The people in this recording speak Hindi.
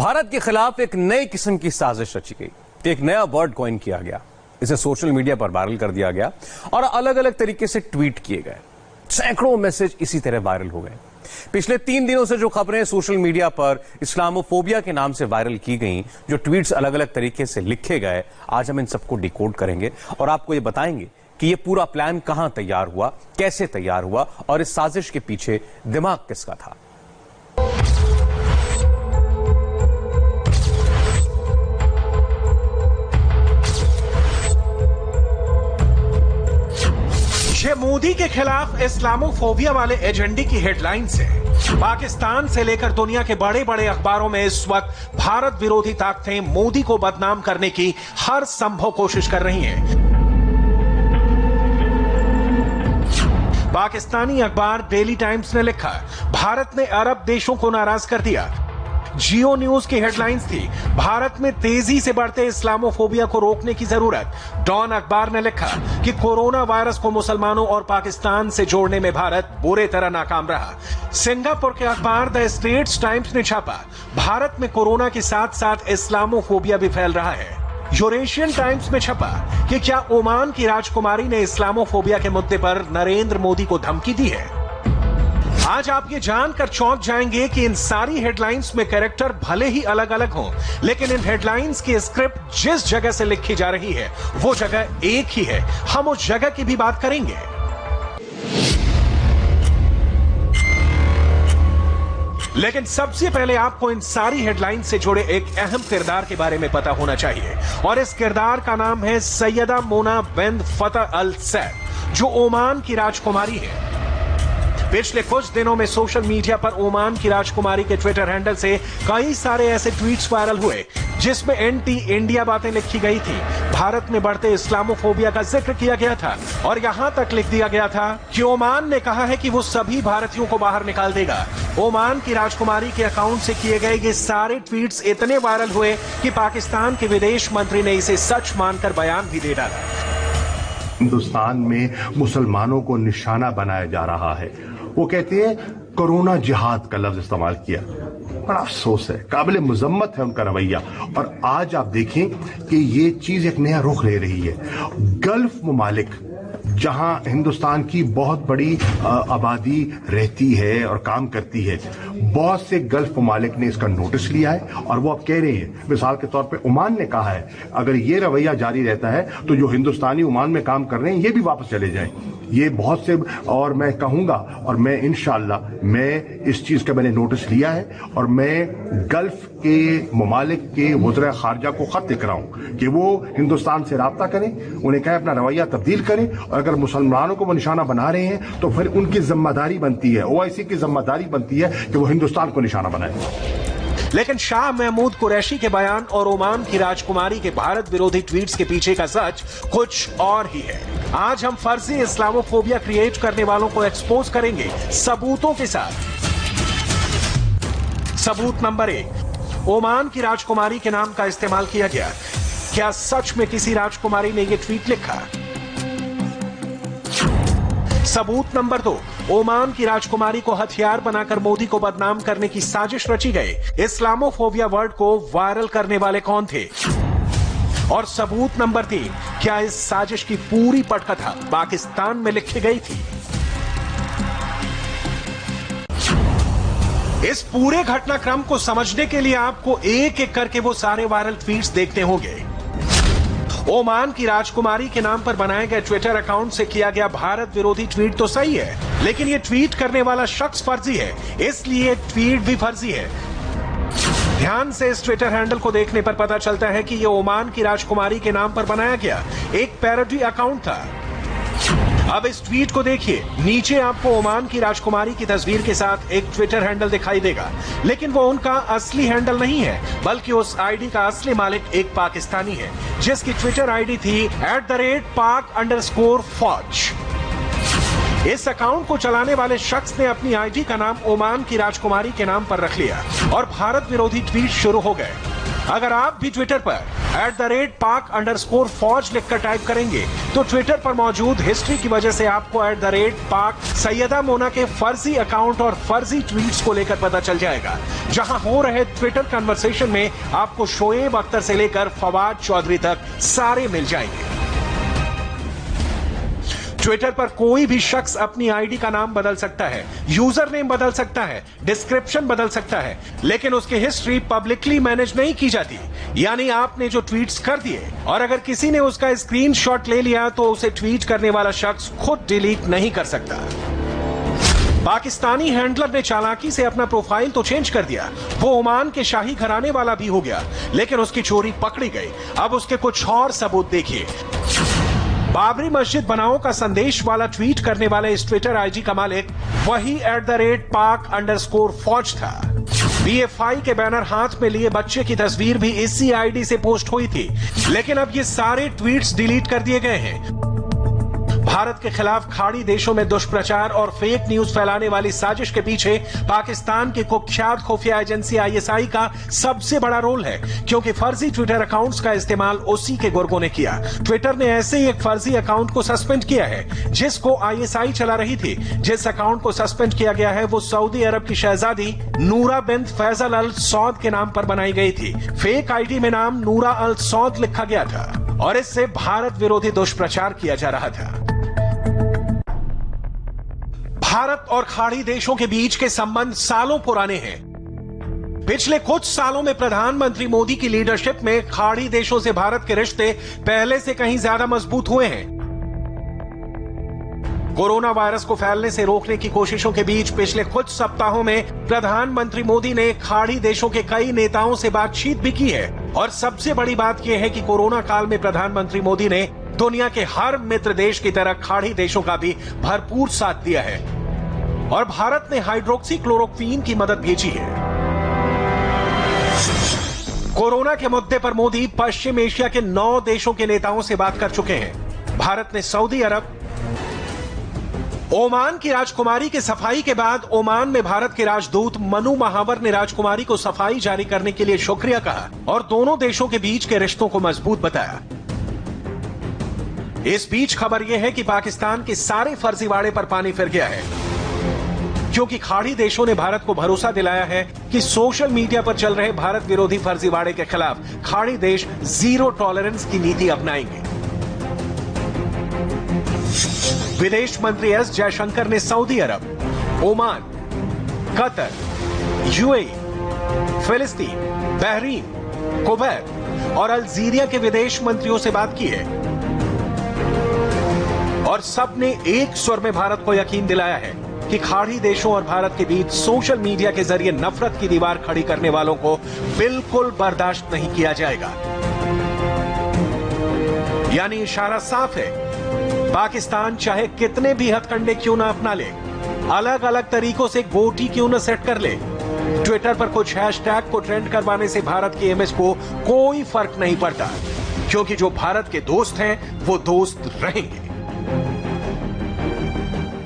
भारत के खिलाफ एक नई किस्म की साजिश रची गई, एक नया वर्ड कॉइन किया गया, इसे सोशल मीडिया पर वायरल कर दिया गया और अलग अलग तरीके से ट्वीट किए गए। सैकड़ों मैसेज इसी तरह वायरल हो गए। पिछले 3 दिनों से जो खबरें सोशल मीडिया पर इस्लामोफोबिया के नाम से वायरल की गई, जो ट्वीट्स अलग अलग तरीके से लिखे गए, आज हम इन सबको डिकोड करेंगे और आपको ये बताएंगे कि ये पूरा प्लान कहां तैयार हुआ, कैसे तैयार हुआ और इस साजिश के पीछे दिमाग किसका था। ये मोदी के खिलाफ इस्लामोफोबिया वाले एजेंडे की हेडलाइंस है। पाकिस्तान से लेकर दुनिया के बड़े बड़े अखबारों में इस वक्त भारत विरोधी ताकतें मोदी को बदनाम करने की हर संभव कोशिश कर रही हैं। पाकिस्तानी अखबार डेली टाइम्स ने लिखा, भारत ने अरब देशों को नाराज कर दिया। जियो न्यूज की हेडलाइंस थी, भारत में तेजी से बढ़ते इस्लामोफोबिया को रोकने की जरूरत। डॉन अखबार ने लिखा कि कोरोना वायरस को मुसलमानों और पाकिस्तान से जोड़ने में भारत बुरी तरह नाकाम रहा। सिंगापुर के अखबार द स्ट्रेट्स टाइम्स ने छापा, भारत में कोरोना के साथ साथ इस्लामोफोबिया भी फैल रहा है। यूरेशियन टाइम्स में छपा कि क्या ओमान की राजकुमारी ने इस्लामोफोबिया के मुद्दे पर नरेंद्र मोदी को धमकी दी है। आज आप ये जानकर चौंक जाएंगे कि इन सारी हेडलाइंस में कैरेक्टर भले ही अलग अलग हों, लेकिन इन हेडलाइंस की स्क्रिप्ट जिस जगह से लिखी जा रही है वो जगह एक ही है। हम उस जगह की भी बात करेंगे। लेकिन सबसे पहले आपको इन सारी हेडलाइन से जुड़े एक अहम किरदार के बारे में पता होना चाहिए और इस किरदार का नाम है सैयदा मोना बिन्त फतह अल सैद, जो ओमान की राजकुमारी है। पिछले कुछ दिनों में सोशल मीडिया पर ओमान की राजकुमारी के ट्विटर हैंडल से कई सारे ऐसे ट्वीट्स वायरल हुए जिसमें एंटी इंडिया बातें लिखी गई थी, भारत में बढ़ते इस्लामोफोबिया का जिक्र किया गया था और यहां तक लिख दिया गया था कि ओमान ने कहा है कि वो सभी भारतीयों को बाहर निकाल देगा। ओमान की राजकुमारी के अकाउंट से किए गए ये सारे ट्वीट्स इतने वायरल हुए कि पाकिस्तान के विदेश मंत्री ने इसे सच मानकर बयान भी दे डाला। हिंदुस्तान में मुसलमानों को निशाना बनाया जा रहा है। वो कहते हैं कोरोना जिहाद का लफ्ज इस्तेमाल किया। बड़ा अफसोस है, काबिल मुजम्मत है उनका रवैया। और आज आप देखें कि ये चीज एक नया रुख ले रही है। गल्फ ममालिक जहां हिंदुस्तान की बहुत बड़ी आबादी रहती है और काम करती है, बहुत से गल्फ ममालिक ने इसका नोटिस लिया है और वो अब कह रहे हैं, मिसाल के तौर पे ओमान ने कहा है अगर ये रवैया जारी रहता है तो जो हिंदुस्तानी ओमान में काम कर रहे हैं ये भी वापस चले जाएं। ये बहुत से, और मैं कहूंगा और मैं इंशाअल्लाह मैं इस चीज का मैंने नोटिस लिया है और मैं गल्फ के ममालिक के वज़ीर खारजा को खत लिख रहा हूं कि वो हिंदुस्तान से राब्ता करें, उन्हें कहें अपना रवैया तब्दील करें और अगर मुसलमानों को वो निशाना बना रहे हैं तो फिर उनकी जिम्मेदारी बनती है, ओआईसी की जिम्मेदारी बनती है कि वो हिंदुस्तान को निशाना बनाए। लेकिन शाह महमूद कुरैशी के बयान और ओमान की राजकुमारी के भारत विरोधी ट्वीट्स के पीछे का सच कुछ और ही है। आज हम फर्जी इस्लामोफोबिया क्रिएट करने वालों को एक्सपोज करेंगे सबूतों के साथ। सबूत नंबर 1, ओमान की राजकुमारी के नाम का इस्तेमाल किया गया। क्या सच में किसी राजकुमारी ने यह ट्वीट लिखा? सबूत नंबर 2, ओमान की राजकुमारी को हथियार बनाकर मोदी को बदनाम करने की साजिश रची गई। इस्लामोफोबिया वर्ड को वायरल करने वाले कौन थे? और सबूत नंबर 3, क्या इस साजिश की पूरी पटकथा पाकिस्तान में लिखी गई थी? इस पूरे घटनाक्रम को समझने के लिए आपको एक एक करके वो सारे वायरल ट्वीट्स देखने होंगे। ओमान की राजकुमारी के नाम पर बनाए गए ट्विटर अकाउंट से किया गया भारत विरोधी ट्वीट तो सही है, लेकिन ये ट्वीट करने वाला शख्स फर्जी है, इसलिए ट्वीट भी फर्जी है। ध्यान से इस ट्विटर हैंडल को देखने पर पता चलता है कि ये ओमान की राजकुमारी के नाम पर बनाया गया एक पैरोडी अकाउंट था। अब इस ट्वीट को देखिए, नीचे आपको ओमान की राजकुमारी की तस्वीर के साथ एक ट्विटर हैंडल दिखाई देगा, लेकिन वो उनका असली हैंडल नहीं है, बल्कि उस आईडी का असली मालिक एक पाकिस्तानी है जिसकी ट्विटर आईडी थी @pak_फौज। इस अकाउंट को चलाने वाले शख्स ने अपनी आईडी का नाम ओमान की राजकुमारी के नाम पर रख लिया और भारत विरोधी ट्वीट शुरू हो गए। अगर आप भी ट्विटर पर @pak_फौज लिखकर टाइप करेंगे तो ट्विटर पर मौजूद हिस्ट्री की वजह से आपको @pak सैयदा मोना के फर्जी अकाउंट और फर्जी ट्वीट्स को लेकर पता चल जाएगा, जहां हो रहे ट्विटर कन्वर्सेशन में आपको शोएब अख्तर से लेकर फवाद चौधरी तक सारे मिल जाएंगे। ट्विटर पर कोई भी शख्स अपनी आईडी का नाम बदल सकता है, यूजर नेम बदल सकता है, डिस्क्रिप्शन बदल सकता है, लेकिन उसकी हिस्ट्री पब्लिकली मैनेज नहीं की जाती। यानी आपने जो ट्वीट्स कर दिए और अगर किसी ने उसका स्क्रीनशॉट ले लिया तो उसे ट्वीट करने वाला शख्स खुद डिलीट नहीं कर सकता। पाकिस्तानी हैंडलर ने चालाकी से अपना प्रोफाइल तो चेंज कर दिया, वो ओमान के शाही घराने वाला भी हो गया, लेकिन उसकी चोरी पकड़ी गई। अब उसके कुछ और सबूत देखिए। बाबरी मस्जिद बनाओ का संदेश वाला ट्वीट करने वाले इस ट्विटर आईडी का मालिक वही @pak_फौज था। BFI के बैनर हाथ में लिए बच्चे की तस्वीर भी इसी आईडी से पोस्ट हुई थी, लेकिन अब ये सारे ट्वीट्स डिलीट कर दिए गए हैं। भारत के खिलाफ खाड़ी देशों में दुष्प्रचार और फेक न्यूज फैलाने वाली साजिश के पीछे पाकिस्तान की कुख्यात खुफिया एजेंसी ISI का सबसे बड़ा रोल है, क्योंकि फर्जी ट्विटर अकाउंट्स का इस्तेमाल उसी के गुर्गों ने किया। ट्विटर ने ऐसे ही एक फर्जी अकाउंट को सस्पेंड किया है जिसको ISI चला रही थी। जिस अकाउंट को सस्पेंड किया गया है वो सऊदी अरब की शहजादी नूरा बिन्त फैसल अल सौद के नाम पर बनाई गई थी। फेक आईडी में नाम नूरा अल सौद लिखा गया था और इससे भारत विरोधी दुष्प्रचार किया जा रहा था। भारत और खाड़ी देशों के बीच के संबंध सालों पुराने हैं। पिछले कुछ सालों में प्रधानमंत्री मोदी की लीडरशिप में खाड़ी देशों से भारत के रिश्ते पहले से कहीं ज्यादा मजबूत हुए हैं। कोरोना वायरस को फैलने से रोकने की कोशिशों के बीच पिछले कुछ सप्ताहों में प्रधानमंत्री मोदी ने खाड़ी देशों के कई नेताओं से बातचीत भी की है। और सबसे बड़ी बात यह है कि कोरोना काल में प्रधानमंत्री मोदी ने दुनिया के हर मित्र देश की तरह खाड़ी देशों का भी भरपूर साथ दिया है और भारत ने हाइड्रोक्सी क्लोरोक्वीन की मदद भेजी है। कोरोना के मुद्दे पर मोदी पश्चिम एशिया के 9 देशों के नेताओं से बात कर चुके हैं। भारत ने सऊदी अरब, ओमान की राजकुमारी के सफाई के बाद ओमान में भारत के राजदूत मनु महावर ने राजकुमारी को सफाई जारी करने के लिए शुक्रिया कहा और दोनों देशों के बीच के रिश्तों को मजबूत बताया। इस बीच खबर यह है कि पाकिस्तान के सारे फर्जीवाड़े पर पानी फिर गया है, क्योंकि खाड़ी देशों ने भारत को भरोसा दिलाया है कि सोशल मीडिया पर चल रहे भारत विरोधी फर्जीवाड़े के खिलाफ खाड़ी देश जीरो टॉलरेंस की नीति अपनाएंगे। विदेश मंत्री एस जयशंकर ने सऊदी अरब, ओमान, कतर, UAE, फिलिस्तीन, बहरीन, कुवैत और अल्जीरिया के विदेश मंत्रियों से बात की है और सबने एक स्वर में भारत को यकीन दिलाया है कि खाड़ी देशों और भारत के बीच सोशल मीडिया के जरिए नफरत की दीवार खड़ी करने वालों को बिल्कुल बर्दाश्त नहीं किया जाएगा। यानी इशारा साफ है, पाकिस्तान चाहे कितने भी हथकंडे क्यों ना अपना ले, अलग अलग तरीकों से गोटी क्यों ना सेट कर ले, ट्विटर पर कुछ हैशटैग को ट्रेंड करवाने से भारत की इमेज को कोई फर्क नहीं पड़ता, क्योंकि जो भारत के दोस्त हैं वो दोस्त रहेंगे।